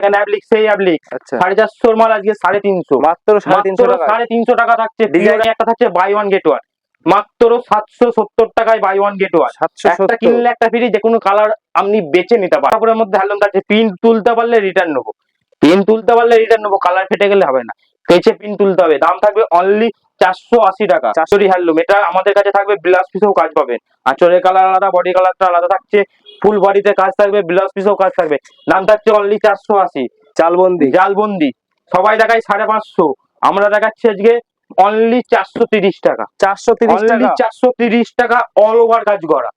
এখানে অ্যাপ্লিক সেই অ্যাপ্লিক আচ্ছা 450 মাল আজকে 350 মাত্র 350 টাকা 350 টাকা থাকছে। ডিজাইন একটা থাকছে বাই ওয়ান গেট ওয়ান মাত্র 770 টাকায় বাই ওয়ান গেট ওয়ান। একটা 770 কিনলে একটা ফ্রি, যে কোনো কালার আপনি বেছে নিতে পারেন। কাপড়ের মধ্যে হ্যান্ডলুম থাকছে, পিন তুলতে পারলে রিটার্ন নেবো, পিন তুলতে পারলে রিটার্ন নেবো, কালার ফেটে গেলে হবে না, কেচে পিন তুলতে হবে। দাম থাকবে অনলি 480 টাকা। চুরি হ্যান্ডলুম, এটা আমাদের কাছে থাকবে, ব্লাউজ পিসেও কাজ পাবেন। আঁচলের কালার আলাদা, বডি কালারটা আলাদা থাকছে, ফুল বডিতে কাজ থাকবে, ব্লাউজ পিসেও কাজ থাকবে। দাম থাকছে অনলি 480। জালবন্দি জালবন্দি সবাই দেখায় 550, আমরা দেখাচ্ছি আজকে অনলি 430 টাকা। 430 টাকা 430 টাকা অল ওভার কাজ করা,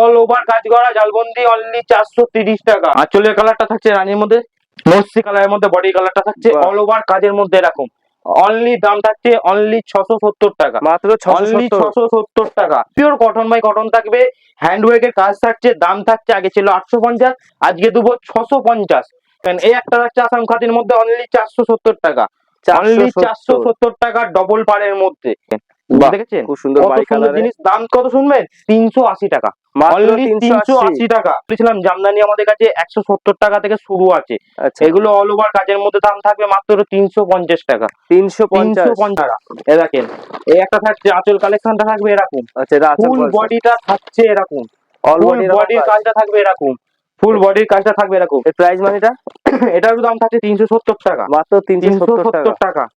অল ওভার কাজ করা জালবন্দি অনলি 430 টাকা। আঁচলের কালারটা থাকছে রানীর মধ্যে, মসি কালারের মধ্যে, বডি কালারটা থাকছে বাহ। অল ওভার কাজের মধ্যে এরকম। অনলি দাম থাকছে অনলি 670 টাকা, মাত্র অনলি 670 670 টাকা। পিওর কটন বাই কটন থাকবে, হ্যান্ডওয়ার্কের কাজ থাকছে। দাম থাকছে আগে ছিল 850, আজকে দেবো 650। এই একটা থাকছে আসাম খাদির মধ্যে অনলি 470 টাকা, অনলি 470 টাকা ডবল পাড়ের মধ্যে। বাহ, দেখেছেন খুব সুন্দর কত বাই সুন্দর কালারে জিনিস। দাম কত শুনবেন? 380 টাকা, মাত্র অনলি 380 380 টাকা। বলেছিলাম জামদানি আমাদের কাছে 170 টাকা থেকে শুরু আছে। আচ্ছা এগুলো অল ওভার কাজের মধ্যে দাম থাকবে মাত্র 350 টাকা, 350 350 টাকা। এ দেখেন এই একটা থাকছে, আঁচল কালেকশনটা থাকবে এরকম, আচ্ছা এটা আঁচল ফুল বলছো বডিটা থাকছে এরকম, অল ফুল বডি বডির কাজটা থাকবে এরকম, ফুল বডির কাজটা থাকবে এরকম। এর প্রাইস মানিটা এটার দাম থাকছে 370 টাকা, মাত্র 370 টাকা 370 টাকা।